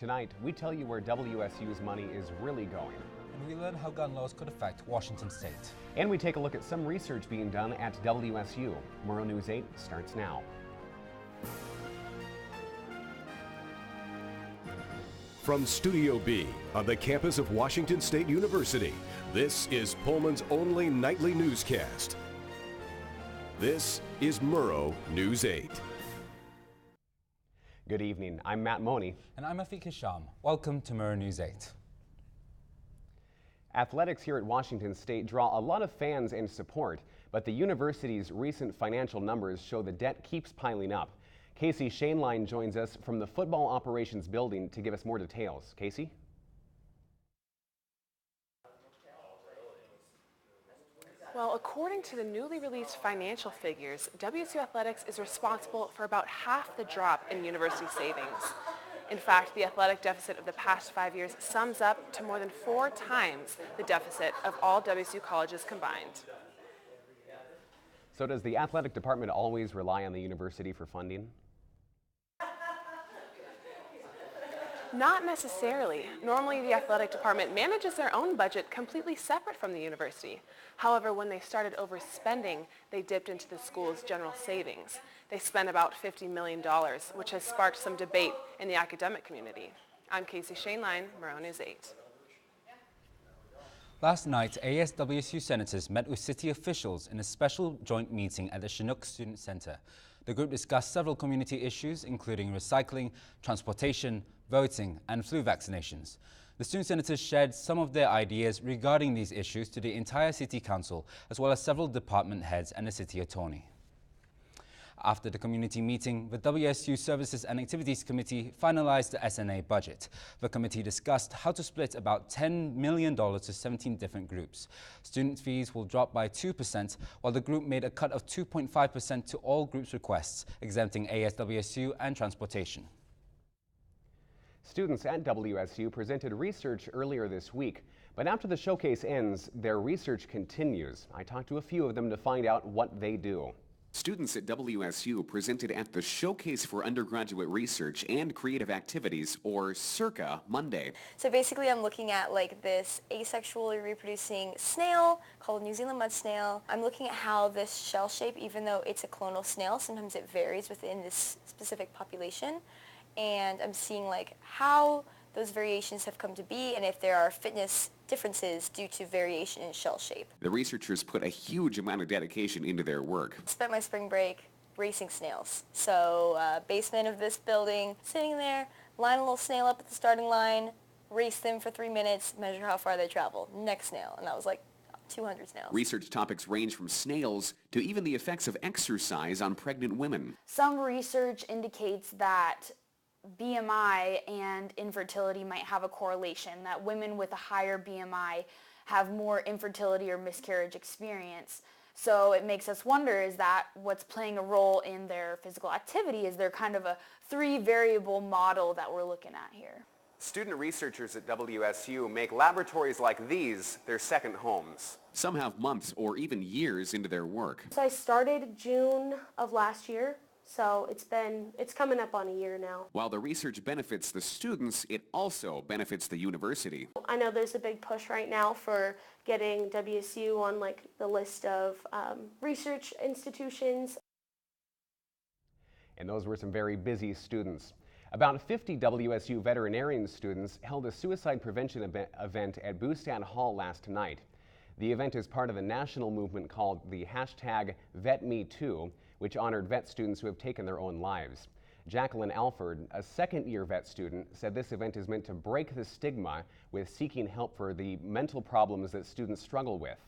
Tonight, we tell you where WSU's money is really going. And we learn how gun laws could affect Washington State. And we take a look at some research being done at WSU. Murrow News 8 starts now. From Studio B on the campus of Washington State University, this is Pullman's only nightly newscast. This is Murrow News 8. Good evening, I'm Matt Money. And I'm Afiq Hisham. Welcome to Murrow News 8. Athletics here at Washington State draw a lot of fans and support, but the university's recent financial numbers show the debt keeps piling up. Casey Shainline joins us from the Football Operations Building to give us more details. Casey? Well, according to the newly released financial figures, WSU Athletics is responsible for about half the drop in university savings. In fact, the athletic deficit of the past 5 years sums up to more than 4 times the deficit of all WSU colleges combined. So does the athletic department always rely on the university for funding? Not necessarily. Normally, the athletic department manages their own budget completely separate from the university. However, when they started overspending, they dipped into the school's general savings. They spent about $50 million, which has sparked some debate in the academic community. I'm Casey Shainline, Murrow News 8. Last night, ASWSU senators met with city officials in a special joint meeting at the Chinook Student Center. The group discussed several community issues, including recycling, transportation, voting, and flu vaccinations. The student senators shared some of their ideas regarding these issues to the entire city council, as well as several department heads and the city attorney. After the community meeting, the WSU Services and Activities Committee finalized the SNA budget. The committee discussed how to split about $10 million to 17 different groups. Student fees will drop by 2%, while the group made a cut of 2.5% to all groups' requests, exempting ASWSU and transportation. Students at WSU presented research earlier this week, but after the showcase ends, their research continues. I talked to a few of them to find out what they do. Students at WSU presented at the Showcase for Undergraduate Research and Creative Activities, or CIRCA, Monday. So basically I'm looking at like this asexually reproducing snail called New Zealand mud snail. I'm looking at how this shell shape, even though it's a clonal snail, sometimes it varies within this specific population. And I'm seeing like how those variations have come to be and if there are fitness differences due to variation in shell shape. The researchers put a huge amount of dedication into their work. Spent my spring break racing snails. So basement of this building, sitting there, line a little snail up at the starting line, race them for 3 minutes, measure how far they travel. Next snail. And that was like 200 snails. Research topics range from snails to even the effects of exercise on pregnant women. Some research indicates that BMI and infertility might have a correlation, that women with a higher BMI have more infertility or miscarriage experience. So it makes us wonder, is that what's playing a role in their physical activity? Is there kind of a 3-variable model that we're looking at here? Student researchers at WSU make laboratories like these their second homes. Some have months or even years into their work. So I started June of last year. So it's coming up on a year now. While the research benefits the students, it also benefits the university. I know there's a big push right now for getting WSU on like the list of research institutions. And those were some very busy students. About 50 WSU veterinarian students held a suicide prevention event at Boostat Hall last night. The event is part of a national movement called the #VetMeToo, which honored vet students who have taken their own lives. Jacqueline Alford, a second-year vet student, said this event is meant to break the stigma with seeking help for the mental problems that students struggle with.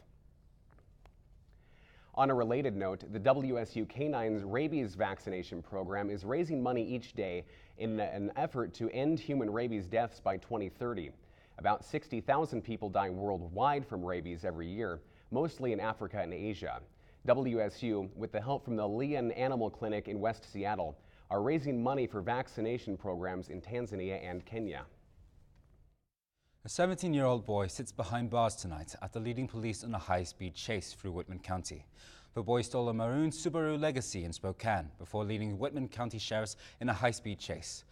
On a related note, the WSU Canines Rabies Vaccination Program is raising money each day in an effort to end human rabies deaths by 2030. About 60,000 people die worldwide from rabies every year, mostly in Africa and Asia. WSU, with the help from the Leon Animal Clinic in West Seattle, are raising money for vaccination programs in Tanzania and Kenya. A 17-year-old boy sits behind bars tonight after leading police on a high-speed chase through Whitman County. The boy stole a maroon Subaru Legacy in Spokane before leading Whitman County sheriffs in a high-speed chase.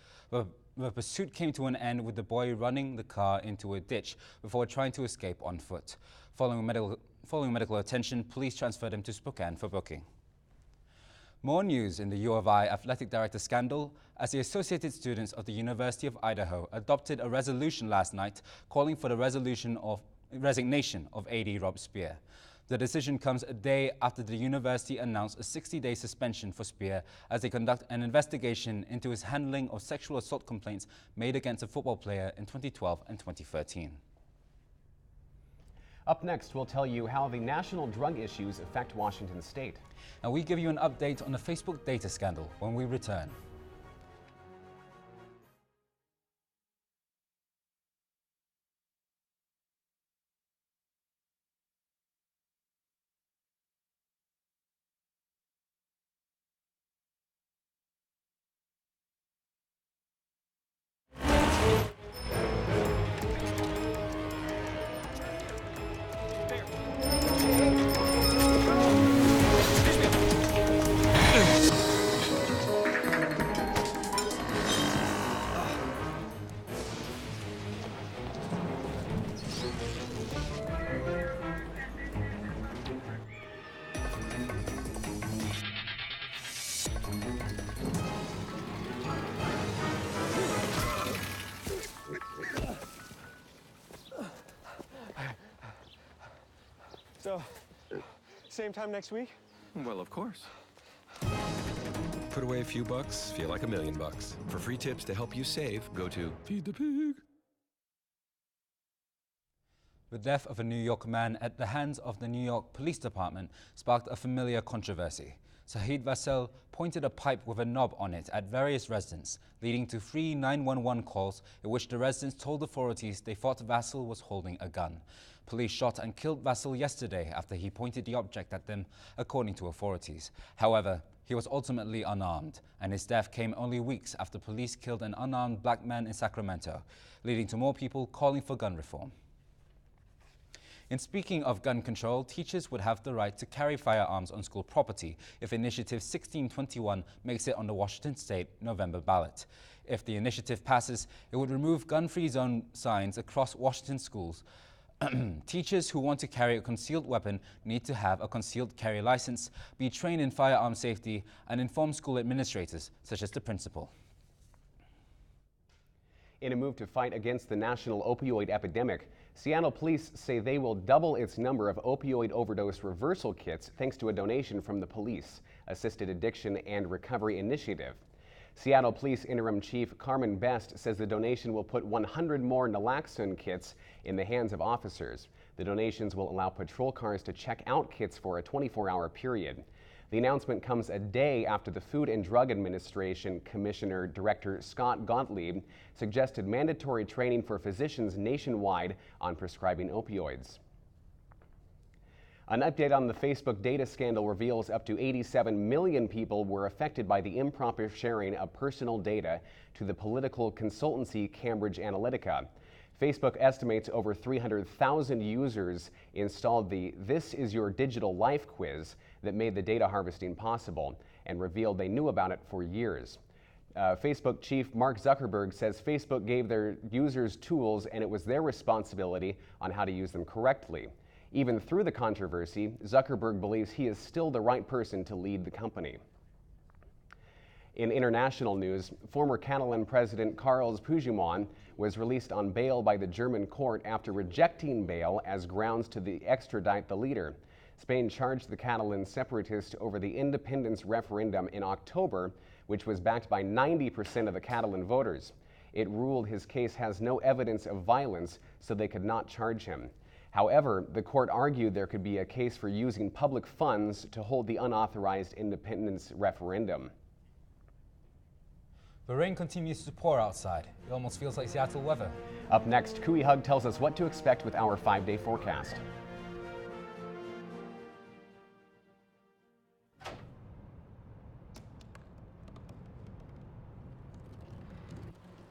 the pursuit came to an end with the boy running the car into a ditch before trying to escape on foot. Following medical attention, police transferred him to Spokane for booking. More news in the U of I athletic director scandal as the Associated Students of the University of Idaho adopted a resolution last night calling for the resignation of AD Rob Speer. The decision comes a day after the university announced a 60-day suspension for Speer as they conduct an investigation into his handling of sexual assault complaints made against a football player in 2012 and 2013. Up next, we'll tell you how the national drug issues affect Washington State. And we give you an update on the Facebook data scandal when we return. So, same time next week? Well, of course. Put away a few bucks, feel like $1 million. For free tips to help you save, go to Feed the Pig. The death of a New York man at the hands of the New York Police Department sparked a familiar controversy. Sahid Vassell pointed a pipe with a knob on it at various residents, leading to 3 911 calls in which the residents told authorities they thought Vassell was holding a gun. Police shot and killed Vassell yesterday after he pointed the object at them, according to authorities. However, he was ultimately unarmed, and his death came only weeks after police killed an unarmed black man in Sacramento, leading to more people calling for gun reform. In speaking of gun control, teachers would have the right to carry firearms on school property if Initiative 1621 makes it on the Washington State November ballot. If the initiative passes, it would remove gun-free zone signs across Washington schools. Teachers who want to carry a concealed weapon need to have a concealed carry license, be trained in firearm safety, and inform school administrators, such as the principal. In a move to fight against the national opioid epidemic, Seattle police say they will double its number of opioid overdose reversal kits thanks to a donation from the Police Assisted Addiction and Recovery Initiative. Seattle Police Interim Chief Carmen Best says the donation will put 100 more naloxone kits in the hands of officers. The donations will allow patrol cars to check out kits for a 24-hour period. The announcement comes a day after the Food and Drug Administration Commissioner Director Scott Gottlieb suggested mandatory training for physicians nationwide on prescribing opioids. An update on the Facebook data scandal reveals up to 87 million people were affected by the improper sharing of personal data to the political consultancy Cambridge Analytica. Facebook estimates over 300,000 users installed the This Is Your Digital Life quiz that made the data harvesting possible and revealed they knew about it for years. Facebook chief Mark Zuckerberg says Facebook gave their users tools and it was their responsibility on how to use them correctly. Even through the controversy, Zuckerberg believes he is still the right person to lead the company. In international news, former Catalan President Carles Puigdemont was released on bail by the German court after rejecting bail as grounds to extradite the leader. Spain charged the Catalan separatist over the independence referendum in October, which was backed by 90% of the Catalan voters. It ruled his case has no evidence of violence, so they could not charge him. However, the court argued there could be a case for using public funds to hold the unauthorized independence referendum. The rain continues to pour outside. It almost feels like Seattle weather. Up next, Kui Hug tells us what to expect with our 5-day forecast.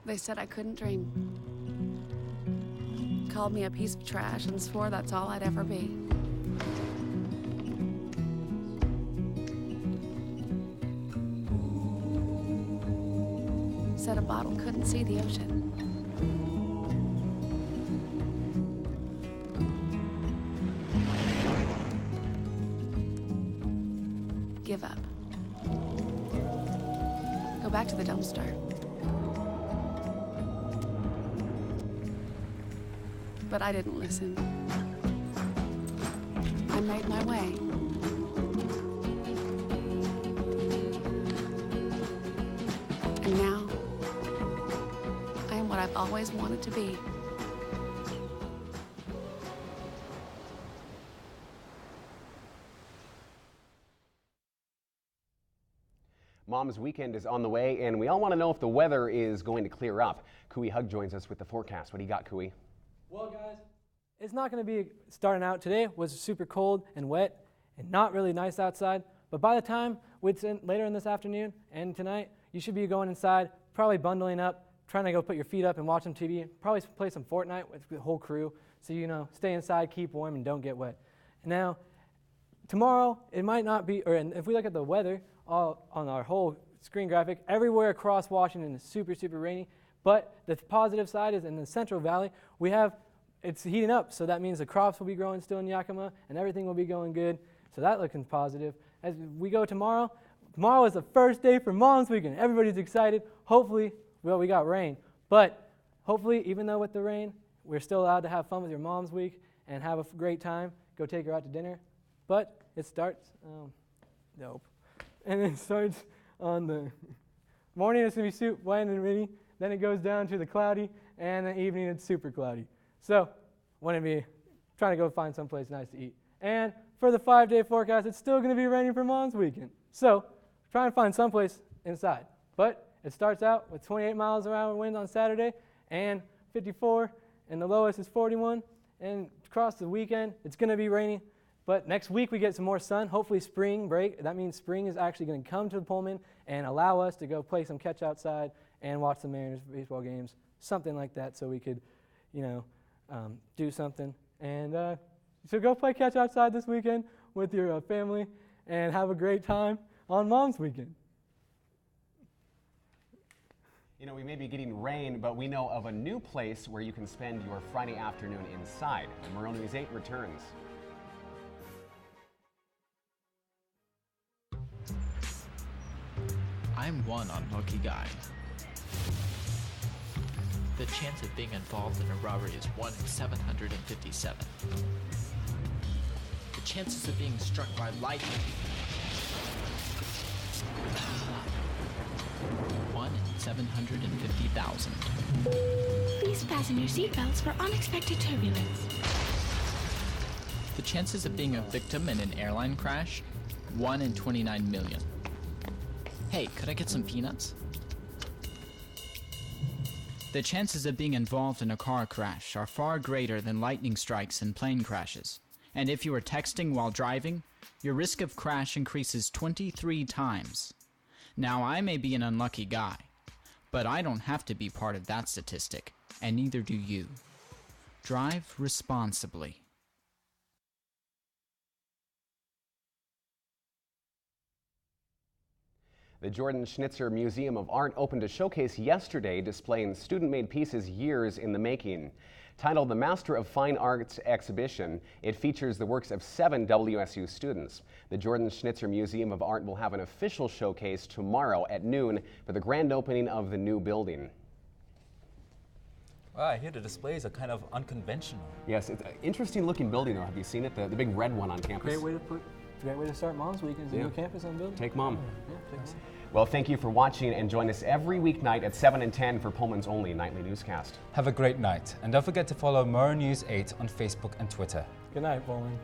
They said I couldn't dream. Called me a piece of trash and swore that's all I'd ever be. Said water bottle couldn't see the ocean. Give up. Go back to the dumpster. But I didn't listen. I made my way. And now, I am what I've always wanted to be. Mom's weekend is on the way, and we all want to know if the weather is going to clear up. Kui Hug joins us with the forecast. What do you got, Kui? Well, guys, it's not going to be starting out today. It was super cold and wet and not really nice outside. But by the time it's later in this afternoon and tonight, you should be going inside, probably bundling up, trying to go put your feet up and watch some TV. Probably play some Fortnite with the whole crew. So, stay inside, keep warm, and don't get wet. Now, tomorrow, it might not be, if we look at the weather on our whole screen graphic, everywhere across Washington is super, super rainy. But the positive side is in the Central Valley, it's heating up. So that means the crops will be growing still in Yakima, and everything will be going good. So that's looking positive. As we go tomorrow is the first day for Mom's Weekend. Everybody's excited. Hopefully, we got rain. But hopefully, even though with the rain, we're still allowed to have fun with your Mom's Week and have a great time. Go take her out to dinner. But it starts, nope. And it starts on the morning, it's going to be super wet and rainy. Then it goes down to the cloudy, and the evening it's super cloudy. So, want to be trying to go find someplace nice to eat. And for the 5-day forecast, it's still going to be raining for Mom's Weekend. So, try and find someplace inside. But it starts out with 28 miles an hour wind on Saturday and 54, and the lowest is 41. And across the weekend, it's going to be rainy. But next week we get some more sun, hopefully spring break. That means spring is actually going to come to the Pullman and allow us to go play some catch outside and watch the Mariners baseball games, something like that, so we could, do something. And so go play catch outside this weekend with your family and have a great time on Mom's Weekend. We may be getting rain, but we know of a new place where you can spend your Friday afternoon inside. Murrow News 8 returns. I'm one unlucky guy. The chance of being involved in a robbery is 1 in 757. The chances of being struck by lightning. 1 in 750,000. Please fasten your seatbelts for unexpected turbulence. The chances of being a victim in an airline crash? 1 in 29 million. Hey, could I get some peanuts? The chances of being involved in a car crash are far greater than lightning strikes and plane crashes. And if you are texting while driving, your risk of crash increases 23 times. Now, I may be an unlucky guy, but I don't have to be part of that statistic, and neither do you. Drive responsibly. The Jordan Schnitzer Museum of Art opened a showcase yesterday displaying student-made pieces years in the making. Titled the Master of Fine Arts Exhibition, it features the works of 7 WSU students. The Jordan Schnitzer Museum of Art will have an official showcase tomorrow at noon for the grand opening of the new building. Well, I hear the displays are kind of unconventional. Yes, it's an interesting looking building though. Have you seen it? The big red one on campus. Great way to start Mom's Weekend is a new campus on building. Take Mom. Yeah, take Mom. Well, thank you for watching, and join us every weeknight at 7 and 10 for Pullman's only nightly newscast. Have a great night, and don't forget to follow Murrow News 8 on Facebook and Twitter. Good night, Pullman.